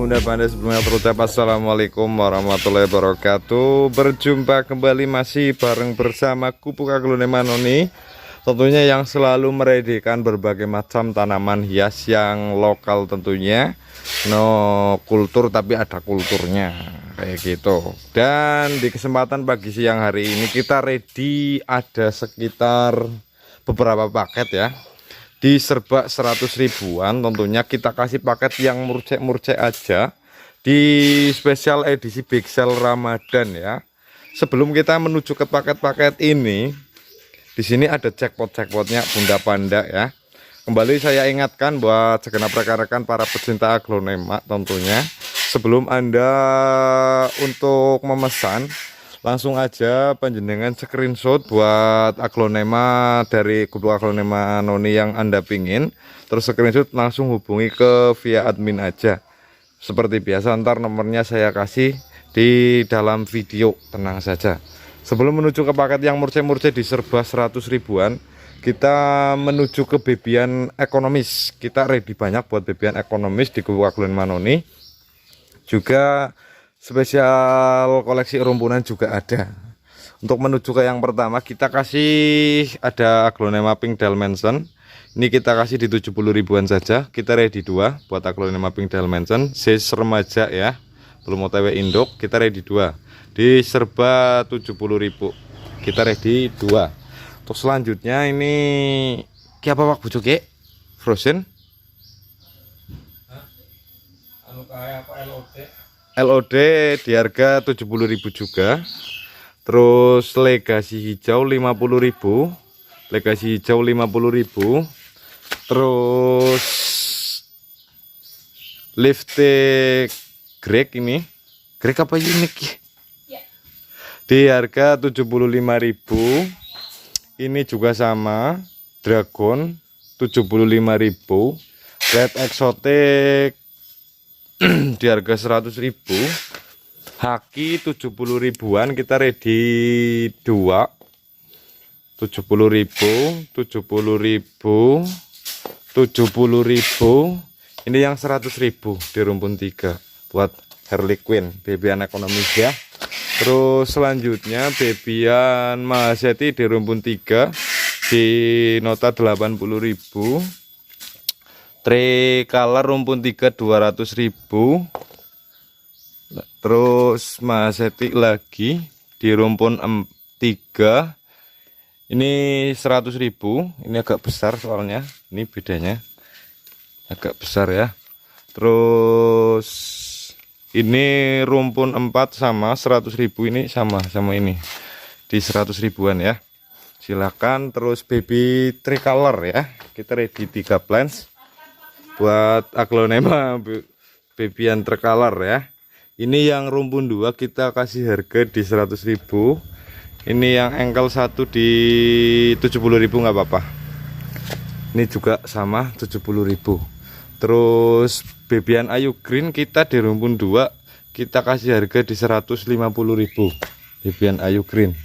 Bunda sebelumnya terucap assalamualaikum warahmatullahi wabarakatuh. Berjumpa kembali masih bareng bersama Pupuk Aglonema Noni, tentunya yang selalu meredekan berbagai macam tanaman hias yang lokal tentunya. No kultur tapi ada kulturnya kayak gitu. Dan di kesempatan pagi siang hari ini kita ready ada sekitar beberapa paket ya. Di serba 100 ribuan tentunya kita kasih paket yang murcek-murcek aja di spesial edisi Big Sale Ramadan ya. Sebelum kita menuju ke paket-paket ini, di sini ada jackpot-jackpotnya Bunda Panda ya. Kembali saya ingatkan buat segenap rekan-rekan para pecinta aglonema tentunya, sebelum Anda untuk memesan langsung aja panjenengan screenshot buat aglonema dari Pupuk Aglonema Noni yang Anda pingin, terus screenshot langsung hubungi ke via admin aja seperti biasa. Ntar nomornya saya kasih di dalam video, tenang saja. Sebelum menuju ke paket yang murce-murce di serba 100 ribuan, kita menuju ke bebian ekonomis. Kita ready banyak buat bebian ekonomis di Pupuk Aglonema Noni. Juga spesial koleksi rumpunan juga ada. Untuk menuju ke yang pertama kita kasih ada Aglonema Pink Dalmanson. Ini kita kasih di 70 ribuan saja. Kita ready 2 buat Aglonema Pink Dalmanson size remaja ya, belum OTW induk. Kita ready 2 di serba 70 ribu. Kita ready 2. Untuk selanjutnya ini apa Pak Bujuke? Frozen LOD di harga 70.000 juga. Terus legasi hijau 50.000. Legasi hijau 50.000. Terus lifting grek ini. Grek apa unik ya? Di harga 75.000. Ini juga sama. Dragon 75.000. Red exotic di harga 100.000. Haki 70 ribuan. Kita ready 2 70.000, 70.000, 70.000. Ini yang 100.000 di rumpun 3 buat Harley Quinn bebian ekonomis ya. Terus selanjutnya bebian Mahaseti di rumpun 3 di nota 80.000. Tricolor rumpun 3 200.000. Terus Mahaseti lagi di rumpun 3 ini 100.000. Ini agak besar soalnya, ini bedanya agak besar ya. Terus ini rumpun 4 sama 100.000, ini sama ini di 100 ribuan ya. Silakan. Terus baby tricolor ya, kita ready 3 plants buat aglonema bebian tricolor ya. Ini yang rumpun 2 kita kasih harga di 100.000. Ini yang engkel 1 di 70.000 nggak apa-apa. Ini juga sama 70.000. Terus bebian Ayu Green kita di rumpun 2 kita kasih harga di 150.000. Bebian Ayu Green.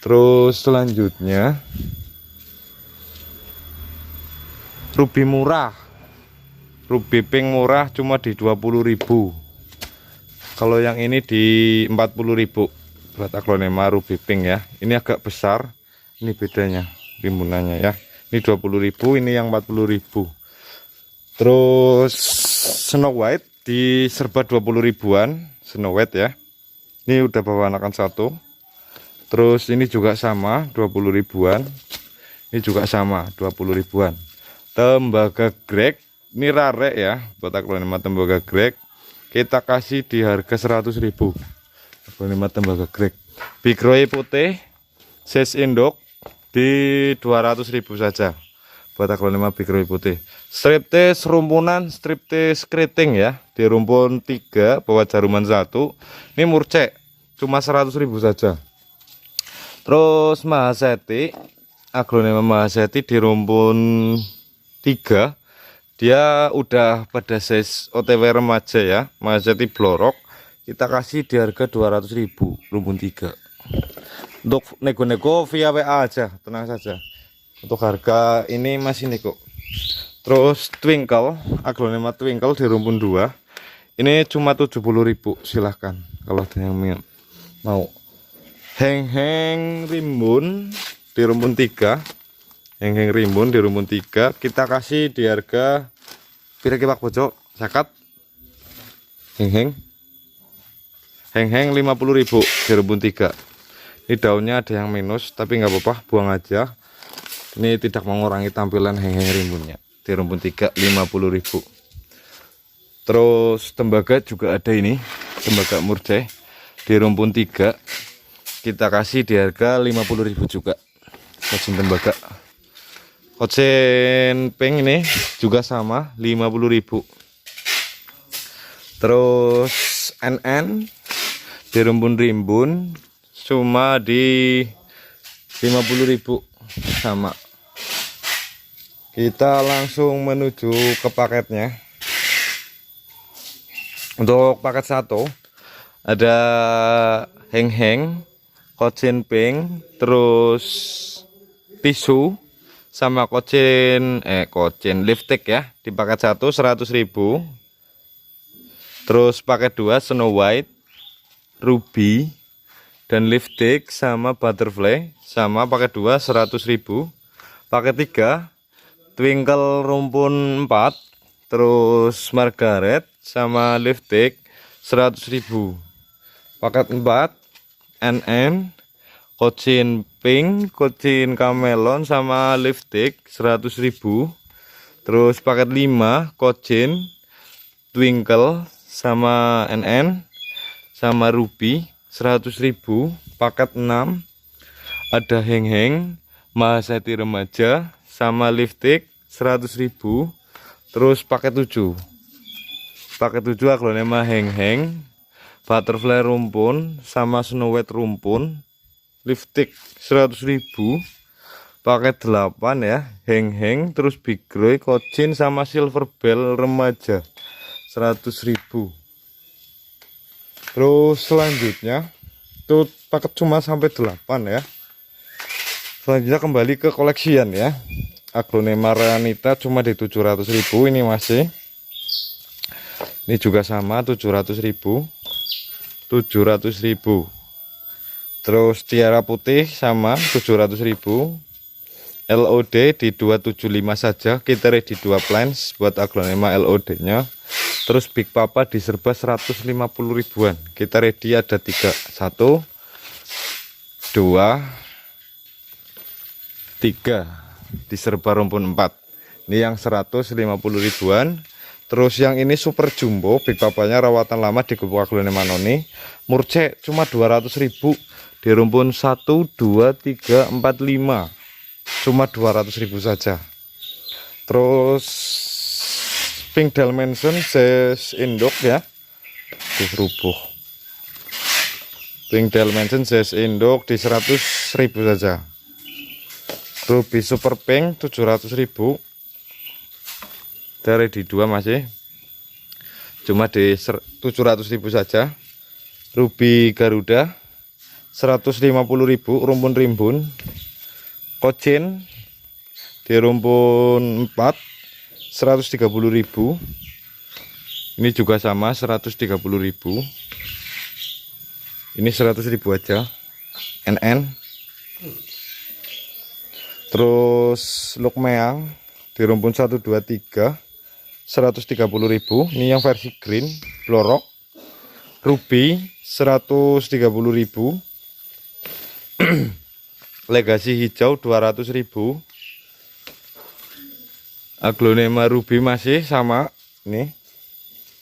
Terus selanjutnya ruby murah. Ruby pink murah cuma di 20.000. Kalau yang ini di 40.000 buat aglonema ruby pink ya. Ini agak besar. Ini bedanya rimbunannya ya. Ini 20.000, ini yang 40.000. Terus Snow White di serba 20 ribuan. Snow White ya. Ini udah bawa anakan 1. Terus ini juga sama 20 ribuan. Ini juga sama 20 ribuan. Tembaga grek ini rare ya buat aglonema tembaga grek. Kita kasih di harga 100.000. Aglonema tembaga grek. Big Roy putih size induk di 200.000 saja buat aglonema Big Roy putih. Striptease rumpunan, striptease keriting ya di rumpun 3 bawa jaruman 1. Ini murcek cuma 100.000 saja. Terus Mahaseti, aglonema Mahaseti di rumpun 3 dia udah pada size OTW remaja ya. Mahaseti blorok kita kasih di harga 200.000 rumpun 3. Untuk nego-nego via WA aja, tenang saja. Untuk harga ini masih nego. Terus Twinkle, aglonema Twinkle di rumpun 2 Ini cuma 70.000, silahkan kalau ada yang mau. Heng-heng rimbun di rumpun 3. Heng-heng rimbun di rumpun 3 kita kasih di harga kira-kira pojok zakat. Heng-heng 50.000 di rumpun 3. Ini daunnya ada yang minus tapi nggak apa-apa, buang aja. Ini tidak mengurangi tampilan heng-heng rimbunnya. Di rumpun 3 50.000. Terus tembaga juga ada ini, tembaga murjeh di rumpun 3 kita kasih di harga 50.000 juga. Kojen tembaga. Kojen pink ini juga sama 50.000. Terus NN di rumpun rimbun cuma di 50.000 sama. Kita langsung menuju ke paketnya. Untuk paket 1 ada heng-heng, kojen pink, terus tisu sama kojen lipstick ya. Di paket 1 100.000. Terus paket 2 Snow White, Ruby dan lipstick sama butterfly sama paket 2 100.000. Paket 3 Twinkle rumpun 4, terus Margaret sama lipstick 100.000. Paket 4 NN, kojen pink, kojen camelon sama lipstick 100.000. Terus paket 5 kojen Twinkle sama NN sama Ruby 100.000. Paket 6 ada heng-heng Mahaseti remaja sama lipstick 100.000. Terus paket 7 aglonema heng-heng, butterfly rumpun sama Snow White rumpun, lipstick 100.000. Paket 8 ya, heng-heng, terus big grey, kojen sama silver bell remaja 100.000. Terus selanjutnya tuh paket cuma sampai 8 ya. Selanjutnya kembali ke koleksian ya. Aglonema Ranita cuma di 700.000 ini masih. Ini juga sama 700.000. Terus tiara putih sama 700.000. LOD di 275 saja. Kita ready 2 plans buat aglonema LOD nya. Terus Big Papa di serba 150 ribuan. Kita ready ada 3, 1 2 3 di serba rumpun 4. Ini yang 150 ribuan. Terus yang ini super jumbo, Big Papanya rawatan lama di Gubuk Aglonema Noni. Murcek cuma 200.000 di rumpun 1 2 3 4 5. Cuma 200.000 saja. Terus Pink Dalmatian size induk ya. Rubuh. Pink Dalmatian size induk di 100.000 saja. Ruby Super Pink 700.000. Dari di 2 masih cuma di 700.000 saja. Ruby Garuda 150.000 rumpun rimbun. Kojen di rumpun 4 130.000. Ini juga sama 130.000. Ini 100.000 aja. NN. Terus Lukmeang di rumpun 1 2 3 130.000. Ini yang versi green blorok. Ruby 130.000. Legasi hijau 200.000. Aglonema Ruby masih sama. Ini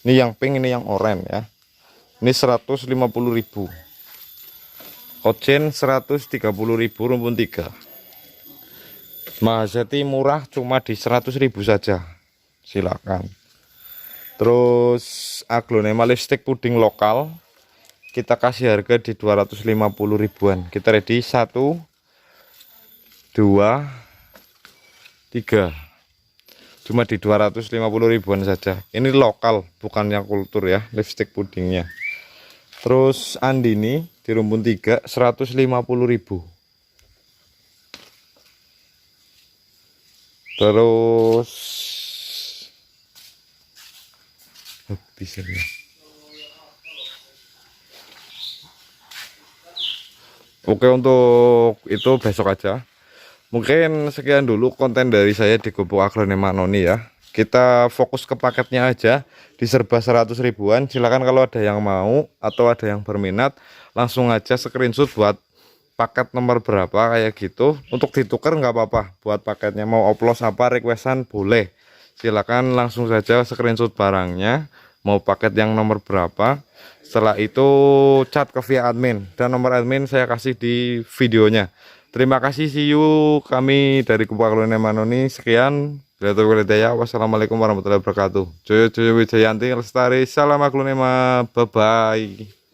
yang pink, ini yang oranye ya. Ini 150.000. Kojen 130.000 rumpun 3. Mahaseti murah cuma di 100.000 saja. Silakan. Terus aglonema lipstick puding lokal kita kasih harga di 250 ribuan. Kita ready 1 2 3. Cuma di 250 ribuan saja. Ini lokal, bukan yang kultur ya, lipstick pudingnya. Terus Andini di rumpun 3 150.000. Terus bisa ya. Oke, untuk itu besok aja. Mungkin sekian dulu konten dari saya di Gubuk Agronom Manoni ya. Kita fokus ke paketnya aja di serba 100 ribuan. Silahkan kalau ada yang mau atau ada yang berminat, langsung aja screenshot buat paket nomor berapa kayak gitu. Untuk ditukar nggak apa-apa. Buat paketnya mau oplos apa requestan boleh. Silakan langsung saja screenshot barangnya, mau paket yang nomor berapa. Setelah itu chat ke via admin, dan nomor admin saya kasih di videonya. Terima kasih, see you. Kami dari Gubuk Agronom Manoni sekian. Wassalamualaikum warahmatullahi wabarakatuh. Joyo Joyo Wijayanti Lestari, salam aglonema, bye bye.